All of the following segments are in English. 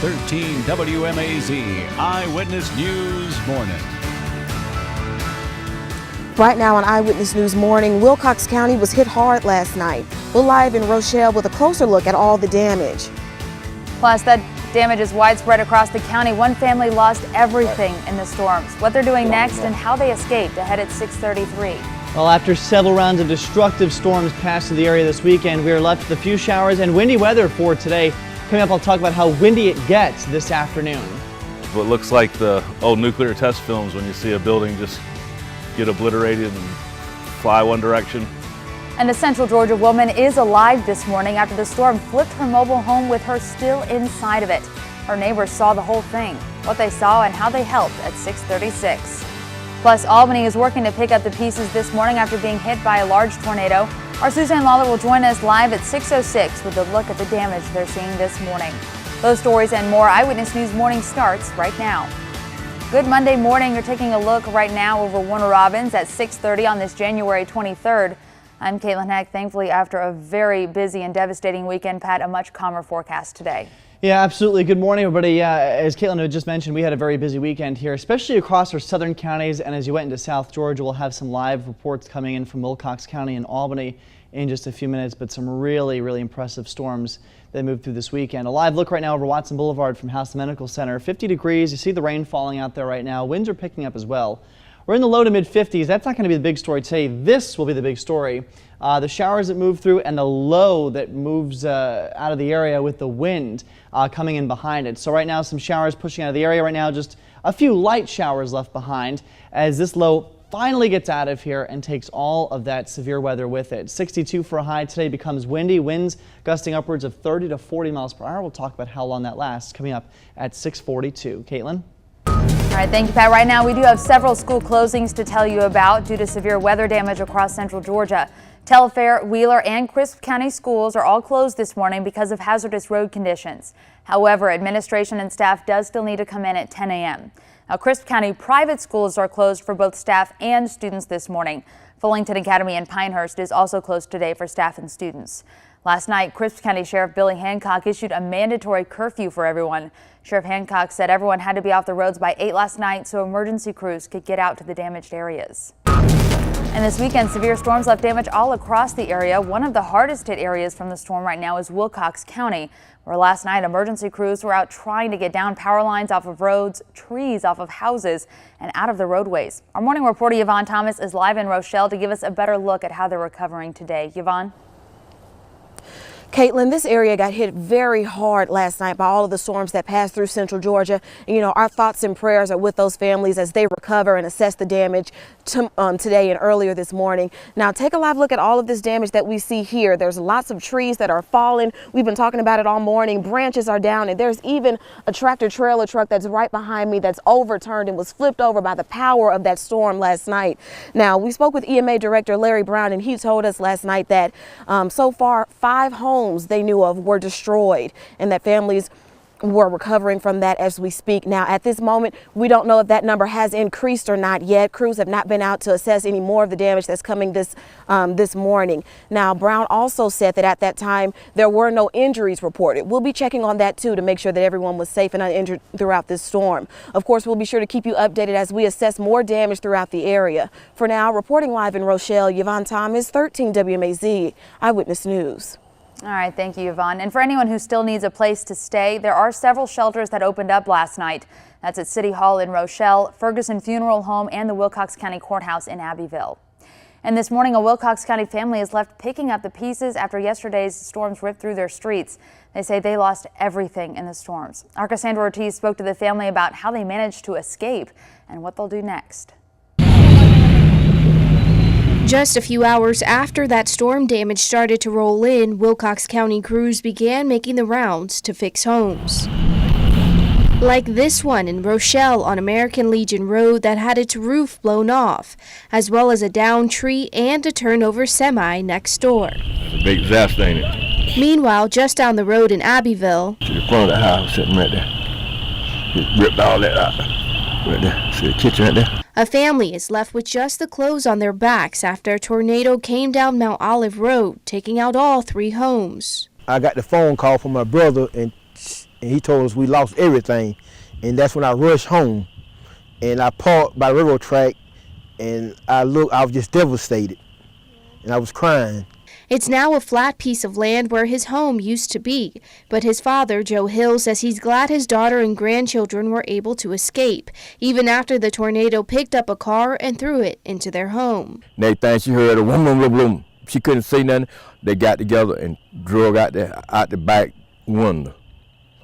13 WMAZ Eyewitness News Morning. Right now on Eyewitness News Morning, Wilcox County was hit hard last night. We're live in Rochelle with a closer look at all the damage. Plus, that damage is widespread across the county. One family lost everything in the storms. What they're doing next and how they escaped ahead at 6:33. Well, after several rounds of destructive storms passed through the area this weekend, we are left with a few showers and windy weather for today. Coming up, I'll talk about how windy it gets this afternoon. What looks like the old nuclear test films when you see a building just get obliterated and fly one direction. And a Central Georgia woman is alive this morning after the storm flipped her mobile home with her still inside of it. Her neighbors saw the whole thing, what they saw and how they helped at 6:36. Plus, Albany is working to pick up the pieces this morning after being hit by a large tornado. Our Suzanne Lawler will join us live at 6:06 with a look at the damage they're seeing this morning. Those stories and more. Eyewitness News Morning starts right now. Good Monday morning. You're taking a look right now over Warner Robins at 6:30 on this January 23rd. I'm Caitlin Heck. Thankfully, after a very busy and devastating weekend, Pat, a much calmer forecast today. Yeah, absolutely. Good morning, everybody. As Caitlin had just mentioned, we had a very busy weekend here, especially across our southern counties. And as you went into South Georgia, we'll have some live reports coming in from Wilcox County and Albany in just a few minutes. But some really, really impressive storms that moved through this weekend. A live look right now over Watson Boulevard from House Medical Center. 50 degrees. You see the rain falling out there right now. Winds are picking up as well. We're in the low to mid 50s. That's not going to be the big story today. This will be the big story. The showers that move through and the low that moves out of the area with the wind coming in behind it. So right now some showers pushing out of the area right now. Just a few light showers left behind as this low finally gets out of here and takes all of that severe weather with it. 62 for a high today becomes windy. Winds gusting upwards of 30 to 40 miles per hour. We'll talk about how long that lasts coming up at 6:42. Caitlin? All right, thank you, Pat. Right now, we do have several school closings to tell you about due to severe weather damage across Central Georgia. Telfair, Wheeler, and Crisp County schools are all closed this morning because of hazardous road conditions. However, administration and staff does still need to come in at 10 a.m. Now, Crisp County private schools are closed for both staff and students this morning. Fullington Academy and Pinehurst is also closed today for staff and students. Last night, Crisp County Sheriff Billy Hancock issued a mandatory curfew for everyone. Sheriff Hancock said everyone had to be off the roads by 8 last night so emergency crews could get out to the damaged areas. And this weekend, severe storms left damage all across the area. One of the hardest hit areas from the storm right now is Wilcox County, where last night emergency crews were out trying to get down power lines off of roads, trees off of houses, and out of the roadways. Our morning reporter Yvonne Thomas is live in Rochelle to give us a better look at how they're recovering today. Yvonne? Caitlin, this area got hit very hard last night by all of the storms that passed through Central Georgia. You know, our thoughts and prayers are with those families as they recover and assess the damage today and earlier this morning. Now, take a live look at all of this damage that we see here. There's lots of trees that are falling. We've been talking about it all morning. Branches are down, and there's even a tractor trailer truck that's right behind me that's overturned and was flipped over by the power of that storm last night. Now, we spoke with EMA Director Larry Brown, and he told us last night that so far 5 homes they knew of were destroyed and that families were recovering from that as we speak. Now, at this moment, we don't know if that number has increased or not yet. Crews have not been out to assess any more of the damage that's coming this morning. Now, Brown also said that at that time, there were no injuries reported. We'll be checking on that too to make sure that everyone was safe and uninjured throughout this storm. Of course, we'll be sure to keep you updated as we assess more damage throughout the area. For now, reporting live in Rochelle, Yvonne Thomas, 13 WMAZ Eyewitness News. All right, thank you, Yvonne. And for anyone who still needs a place to stay, there are several shelters that opened up last night. That's at City Hall in Rochelle, Ferguson Funeral Home, and the Wilcox County Courthouse in Abbeville. And this morning, a Wilcox County family is left picking up the pieces after yesterday's storms ripped through their streets. They say they lost everything in the storms. Our Cassandra Ortiz spoke to the family about how they managed to escape and what they'll do next. Just a few hours after that storm damage started to roll in, Wilcox County crews began making the rounds to fix homes. Like this one in Rochelle on American Legion Road that had its roof blown off, as well as a downed tree and a turnover semi next door. It's a big disaster, ain't it? Meanwhile, just down the road in Abbeville, To the front of the house, sitting right there. It ripped all that out. Right there. See the kitchen right there? a family is left with just the clothes on their backs after a tornado came down Mount Olive Road, taking out all 3 homes. I got the phone call from my brother, and and he told us we lost everything. And that's when I rushed home, and I parked by the railroad track, and I was just devastated, and I was crying. It's now a flat piece of land where his home used to be, but his father, Joe Hill, says he's glad his daughter and grandchildren were able to escape, even after the tornado picked up a car and threw it into their home. Next thing she heard a boom. She couldn't see nothing. They got together and drug out the back window.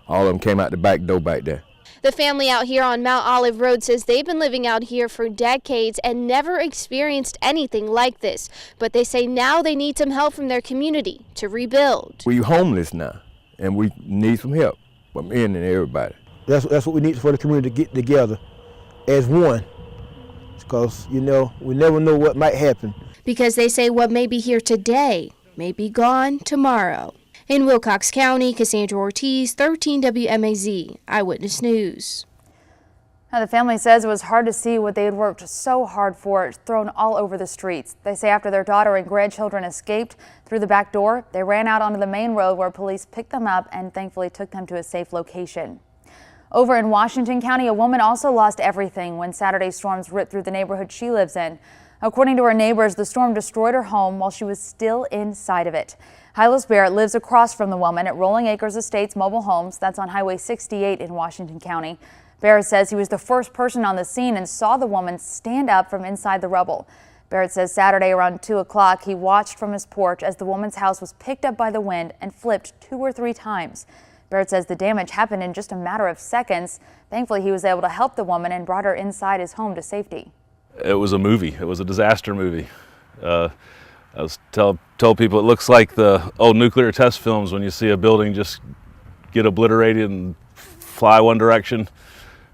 All of them came out the back door back there. The family out here on Mount Olive Road says they've been living out here for decades and never experienced anything like this. But they say now they need some help from their community to rebuild. We're homeless now, and we need some help from men and everybody. That's what we need for the community to get together as one, because, you know, we never know what might happen. Because they say what may be here today may be gone tomorrow. In Wilcox County, Cassandra Ortiz, 13 WMAZ, Eyewitness News. Now, the family says it was hard to see what they had worked so hard for, thrown all over the streets. They say after their daughter and grandchildren escaped through the back door, they ran out onto the main road where police picked them up and thankfully took them to a safe location. Over in Washington County, a woman also lost everything when Saturday's storms ripped through the neighborhood she lives in. According to her neighbors, the storm destroyed her home while she was still inside of it. Hylos Barrett lives across from the woman at Rolling Acres Estates Mobile Homes. That's on Highway 68 in Washington County. Barrett says he was the first person on the scene and saw the woman stand up from inside the rubble. Barrett says Saturday around 2 o'clock, he watched from his porch as the woman's house was picked up by the wind and flipped 2 or 3 times. Barrett says the damage happened in just a matter of seconds. Thankfully, he was able to help the woman and brought her inside his home to safety. It was a movie. It was a disaster movie. I was told people it looks like the old nuclear test films when you see a building just get obliterated and fly one direction.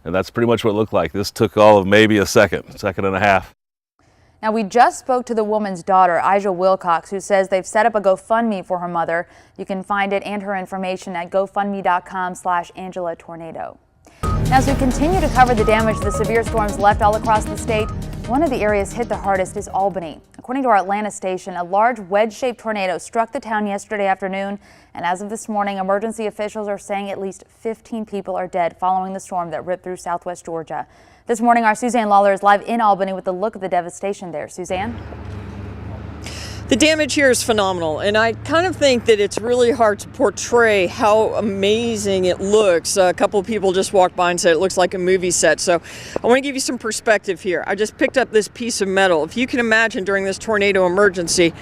And that's pretty much what it looked like. This took all of maybe a second and a half. Now, we just spoke to the woman's daughter, Ija Wilcox, who says they've set up a GoFundMe for her mother. You can find it and her information at gofundme.com/Angela Tornado. Now, as we continue to cover the damage the severe storms left all across the state, one of the areas hit the hardest is Albany. According to our Atlanta station, a large wedge-shaped tornado struck the town yesterday afternoon, and as of this morning, emergency officials are saying at least 15 people are dead following the storm that ripped through southwest Georgia. This morning, our Suzanne Lawler is live in Albany with a look at the devastation there. Suzanne? The damage here is phenomenal, and I kind of think that it's really hard to portray how amazing it looks. A couple of people just walked by and said it looks like a movie set, so I want to give you some perspective here. I just picked up this piece of metal. If you can imagine during this tornado emergency,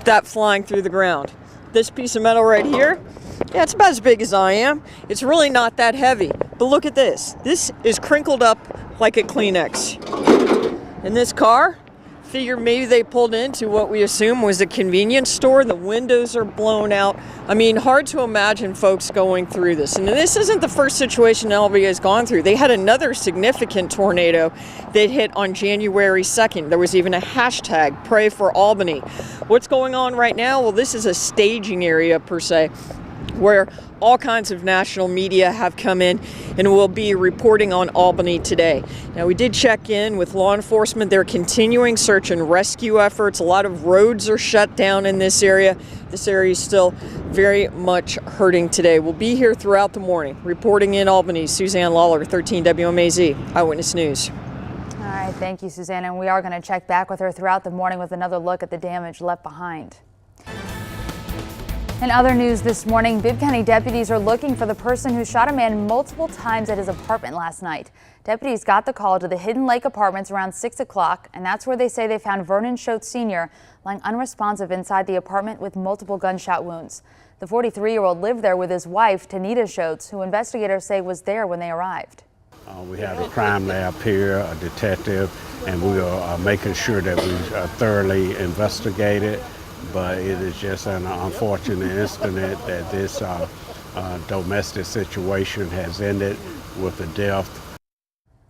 that flying through the ground. This piece of metal right here, yeah, it's about as big as I am. It's really not that heavy, but look at this. This is crinkled up like a Kleenex. And this car, figure maybe they pulled into what we assume was a convenience store. The windows are blown out. I mean, hard to imagine folks going through this. And this isn't the first situation Albany has gone through. They had another significant tornado that hit on January 2nd. There was even a hashtag, Pray for Albany. What's going on right now? Well, this is a staging area per se, where all kinds of national media have come in and will be reporting on Albany today. Now, we did check in with law enforcement. They're continuing search and rescue efforts. A lot of roads are shut down in this area. This area is still very much hurting today. We'll be here throughout the morning. Reporting in Albany, Suzanne Lawler, 13 WMAZ, Eyewitness News. All right, thank you, Suzanne. And we are going to check back with her throughout the morning with another look at the damage left behind. In other news this morning, Bibb County deputies are looking for the person who shot a man multiple times at his apartment last night. Deputies got the call to the Hidden Lake Apartments around 6 o'clock, and that's where they say they found Vernon Schultz Sr. lying unresponsive inside the apartment with multiple gunshot wounds. The 43-year-old lived there with his wife, Tanita Schultz, who investigators say was there when they arrived. We have a crime lab here, a detective, and we are making sure that we thoroughly investigate it. But it is just an unfortunate incident that this domestic situation has ended with a death.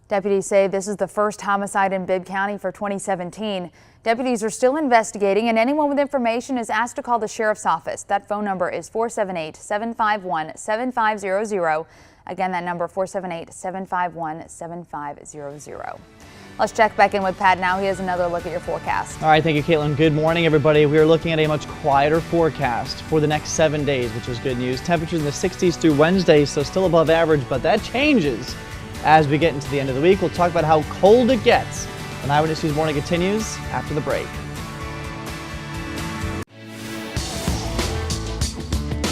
Deputies say this is the first homicide in Bibb County for 2017. Deputies are still investigating, and anyone with information is asked to call the sheriff's office. That phone number is 478-751-7500. Again, that number 478-751-7500. Let's check back in with Pat now. He has another look at your forecast. All right, thank you, Caitlin. Good morning, everybody. We are looking at a much quieter forecast for the next 7 days, which is good news. Temperatures in the 60s through Wednesday, so still above average, but that changes as we get into the end of the week. We'll talk about how cold it gets when Eyewitness News Morning continues after the break.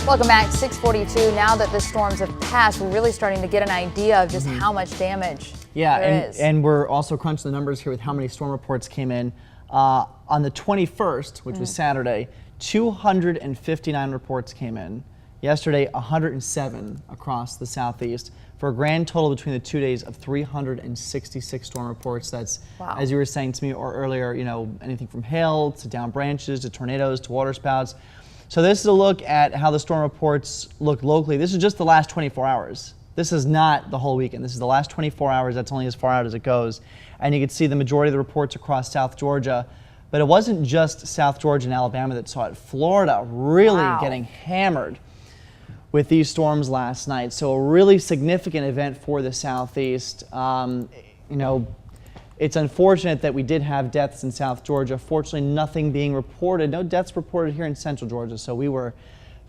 Welcome back. 6:42. Now that the storms have passed, we're really starting to get an idea of just how much damage there is. And we're also crunching the numbers here with how many storm reports came in. On the 21st, which was Saturday, 259 reports came in. Yesterday, 107 across the southeast, for a grand total between the 2 days of 366 storm reports. That's, as you were saying to me earlier, you know, anything from hail to down branches to tornadoes to water spouts. So this is a look at how the storm reports look locally. This is just the last 24 hours. This is not the whole weekend. This is the last 24 hours. That's only as far out as it goes. And you can see the majority of the reports across South Georgia. But it wasn't just South Georgia and Alabama that saw it. Florida really getting hammered with these storms last night. So a really significant event for the Southeast. You know, it's unfortunate that we did have deaths in South Georgia. Fortunately, nothing being reported. No deaths reported here in Central Georgia. So we were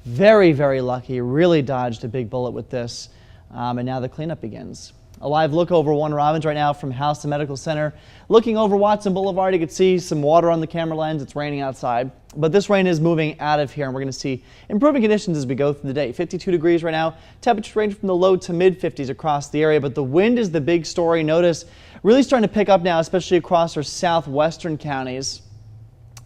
very, very lucky. Really dodged a big bullet with this. And now the cleanup begins. A live look over Warner Robins right now from Houston Medical Center. Looking over Watson Boulevard, you can see some water on the camera lens. It's raining outside. But this rain is moving out of here, and we're going to see improving conditions as we go through the day. 52 degrees right now. Temperatures range from the low to mid 50s across the area, but the wind is the big story. Notice really starting to pick up now, especially across our southwestern counties.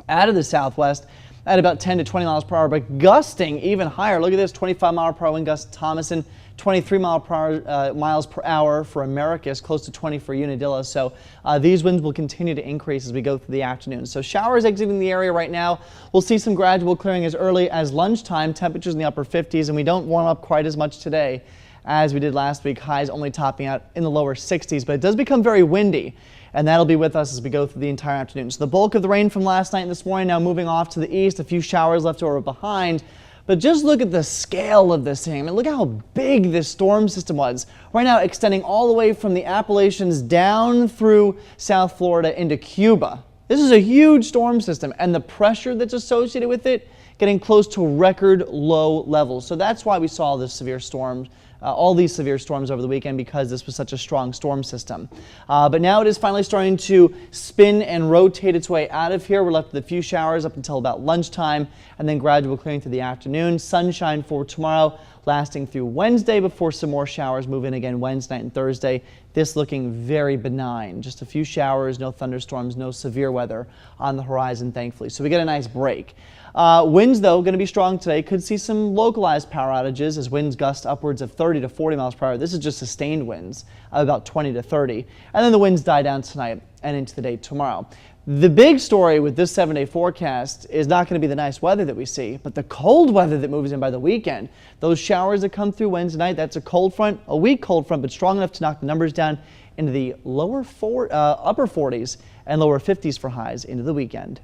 Out of the southwest at about 10 to 20 miles per hour, but gusting even higher. Look at this, 25-mile-per-hour wind gusts Thomason, 23 miles per hour for Americus, close to 20 for Unadilla. So these winds will continue to increase as we go through the afternoon. So showers exiting the area right now. We'll see some gradual clearing as early as lunchtime. Temperatures in the upper 50s, and we don't warm up quite as much today as we did last week. Highs only topping out in the lower 60s, but it does become very windy, and that'll be with us as we go through the entire afternoon. So the bulk of the rain from last night and this morning now moving off to the east. A few showers left over behind. But just look at the scale of this thing. I mean, look how big this storm system was. Right now, extending all the way from the Appalachians down through South Florida into Cuba. This is a huge storm system, and the pressure that's associated with it getting close to record low levels. So that's why we saw this severe storm. All these severe storms over the weekend, because this was such a strong storm system. But now it is finally starting to spin and rotate its way out of here. We're left with a few showers up until about lunchtime, and then gradual clearing through the afternoon. Sunshine for tomorrow, lasting through Wednesday before some more showers move in again Wednesday night and Thursday. This looking very benign. Just a few showers, no thunderstorms, no severe weather on the horizon, thankfully. So we get a nice break. Winds, though, going to be strong today. Could see some localized power outages as winds gust upwards of 30 to 40 miles per hour. This is just sustained winds of about 20 to 30. And then the winds die down tonight and into the day tomorrow. The big story with this 7-day forecast is not going to be the nice weather that we see, but the cold weather that moves in by the weekend. Those showers that come through Wednesday night, that's a cold front, a weak cold front, but strong enough to knock the numbers down into the upper 40s and lower 50s for highs into the weekend.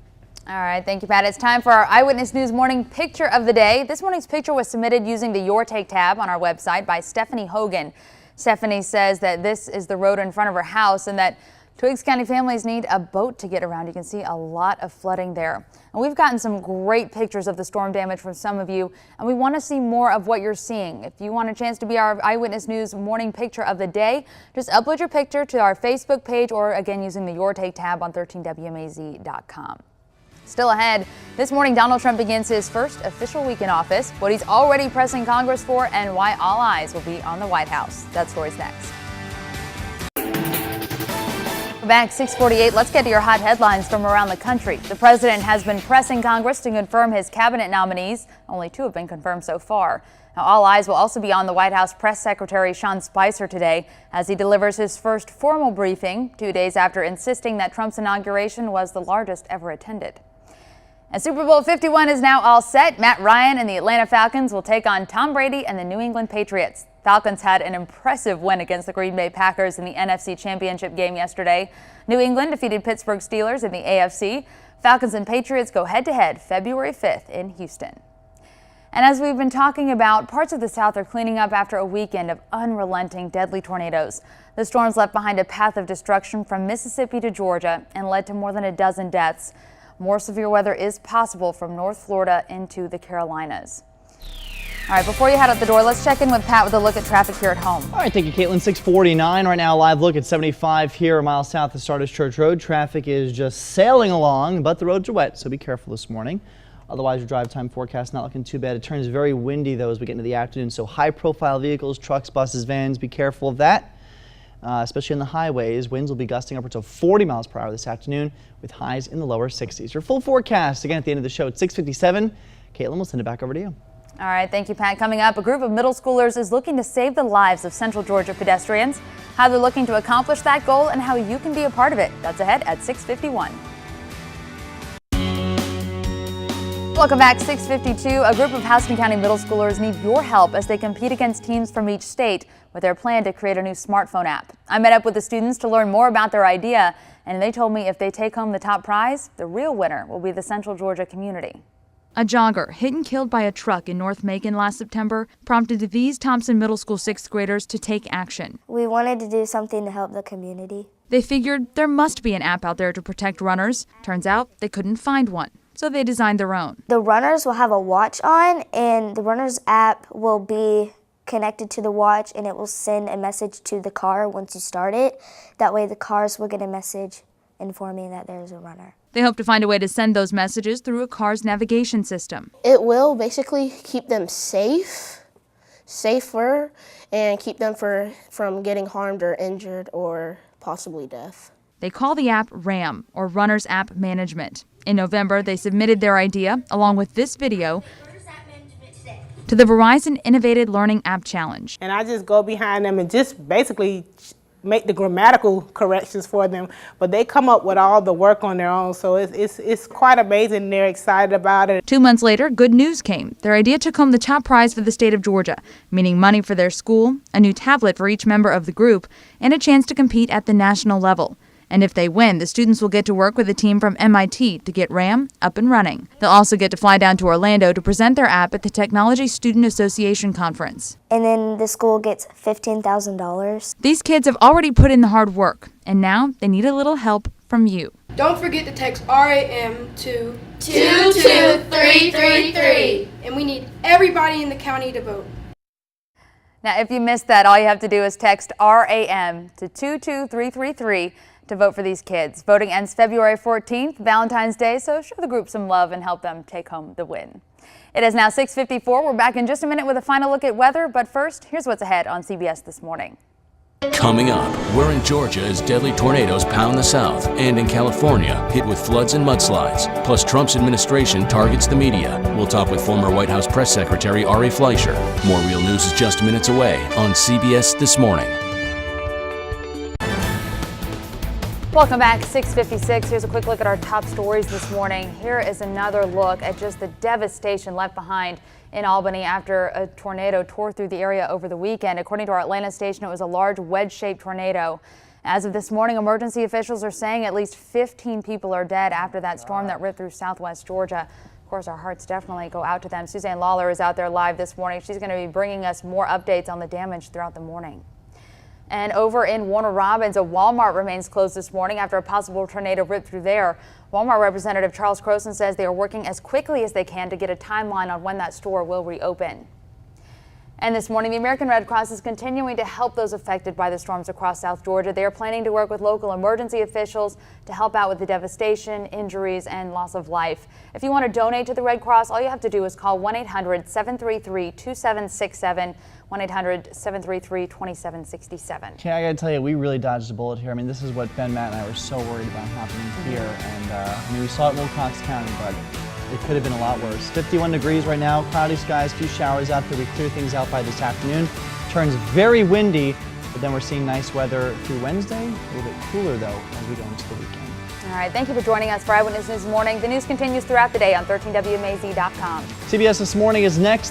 All right, thank you, Pat. It's time for our Eyewitness News Morning Picture of the Day. This morning's picture was submitted using the Your Take tab on our website by Stephanie Hogan. Stephanie says that this is the road in front of her house and that Twiggs County families need a boat to get around. You can see a lot of flooding there. And we've gotten some great pictures of the storm damage from some of you, and we want to see more of what you're seeing. If you want a chance to be our Eyewitness News Morning Picture of the Day, just upload your picture to our Facebook page or, again, using the Your Take tab on 13WMAZ.com. Still ahead, this morning Donald Trump begins his first official week in office, what he's already pressing Congress for, and why all eyes will be on the White House. That story's next. Back 6:48, let's get to your hot headlines from around the country. The president has been pressing Congress to confirm his cabinet nominees. Only 2 have been confirmed so far. Now, all eyes will also be on the White House Press Secretary Sean Spicer today as he delivers his first formal briefing 2 days after insisting that Trump's inauguration was the largest ever attended. And Super Bowl 51 is now all set. Matt Ryan and the Atlanta Falcons will take on Tom Brady and the New England Patriots. Falcons had an impressive win against the Green Bay Packers in the NFC Championship game yesterday. New England defeated Pittsburgh Steelers in the AFC. Falcons and Patriots go head-to-head February 5th in Houston. And as we've been talking about, parts of the South are cleaning up after a weekend of unrelenting, deadly tornadoes. The storms left behind a path of destruction from Mississippi to Georgia and led to more than a dozen deaths. More severe weather is possible from North Florida into the Carolinas. All right, before you head out the door, let's check in with Pat with a look at traffic here at home. All right, thank you, Caitlin. 649 right now, live look at 75 here a mile south of Stardust Church Road. Traffic is just sailing along, but the roads are wet, so be careful this morning. Otherwise, your drive time forecast not looking too bad. It turns very windy, though, as we get into the afternoon. So high-profile vehicles, trucks, buses, vans, be careful of that, especially on the highways. Winds will be gusting upwards of 40 miles per hour this afternoon with highs in the lower 60s. Your full forecast, again, at the end of the show at 6:57. Caitlin, we'll send it back over to you. All right, thank you, Pat. Coming up, a group of middle schoolers is looking to save the lives of Central Georgia pedestrians, how they're looking to accomplish that goal, and how you can be a part of it. That's ahead at 6:51. Welcome back, 6:52. A group of Houston County middle schoolers need your help as they compete against teams from each state with their plan to create a new smartphone app. I met up with the students to learn more about their idea, and they told me if they take home the top prize, the real winner will be the Central Georgia community. A jogger hit and killed by a truck in North Macon last September prompted these Thompson Middle School 6th graders to take action. We wanted to do something to help the community. They figured there must be an app out there to protect runners. Turns out they couldn't find one, so they designed their own. The runners will have a watch on, and the runners app will be connected to the watch, and it will send a message to the car once you start it. That way the cars will get a message informing that there's a runner. They hope to find a way to send those messages through a car's navigation system. It will basically keep them safer, and keep them from getting harmed or injured or possibly death. They call the app RAM, or Runners App Management. In November, they submitted their idea, along with this video, to the Verizon Innovative Learning App Challenge. And I just go behind them and just basically make the grammatical corrections for them, but they come up with all the work on their own, so it's quite amazing. They're excited about it. 2 months later, good news came. Their idea took home the top prize for the state of Georgia, meaning money for their school, a new tablet for each member of the group, and a chance to compete at the national level. And if they win, the students will get to work with a team from MIT to get RAM up and running. They'll also get to fly down to Orlando to present their app at the Technology Student Association Conference. And then the school gets $15,000. These kids have already put in the hard work, and now they need a little help from you. Don't forget to text RAM to 22333. And we need everybody in the county to vote. Now, if you missed that, all you have to do is text RAM to 22333 to vote for these kids. Voting ends February 14th, Valentine's Day, so show the group some love and help them take home the win. It is now 6:54. We're back in just a minute with a final look at weather, but first, here's what's ahead on CBS This Morning. Coming up, we're in Georgia as deadly tornadoes pound the South, and in California, hit with floods and mudslides. Plus, Trump's administration targets the media. We'll talk with former White House Press Secretary Ari Fleischer. More real news is just minutes away on CBS This Morning. Welcome back, 6:56. Here's a quick look at our top stories this morning. Here is another look at just the devastation left behind in Albany after a tornado tore through the area over the weekend. According to our Atlanta station, it was a large wedge-shaped tornado. As of this morning, emergency officials are saying at least 15 people are dead after that storm that ripped through southwest Georgia. Of course, our hearts definitely go out to them. Suzanne Lawler is out there live this morning. She's going to be bringing us more updates on the damage throughout the morning. And over in Warner Robins, a Walmart remains closed this morning after a possible tornado ripped through there. Walmart Representative Charles Croson says they are working as quickly as they can to get a timeline on when that store will reopen. And this morning, the American Red Cross is continuing to help those affected by the storms across South Georgia. They are planning to work with local emergency officials to help out with the devastation, injuries, and loss of life. If you want to donate to the Red Cross, all you have to do is call 1-800-733-2767, 1-800-733-2767. Okay, I gotta tell you, we really dodged a bullet here. I mean, this is what Ben, Matt, and I were so worried about happening here. And I mean, we saw it in Wilcox County, but it could have been a lot worse. 51 degrees right now, cloudy skies, a few showers out there. We clear things out by this afternoon. Turns very windy, but then we're seeing nice weather through Wednesday. A little bit cooler, though, as we go into the weekend. All right, thank you for joining us for Eyewitness News Morning. The news continues throughout the day on 13WMAZ.com. CBS This Morning is next.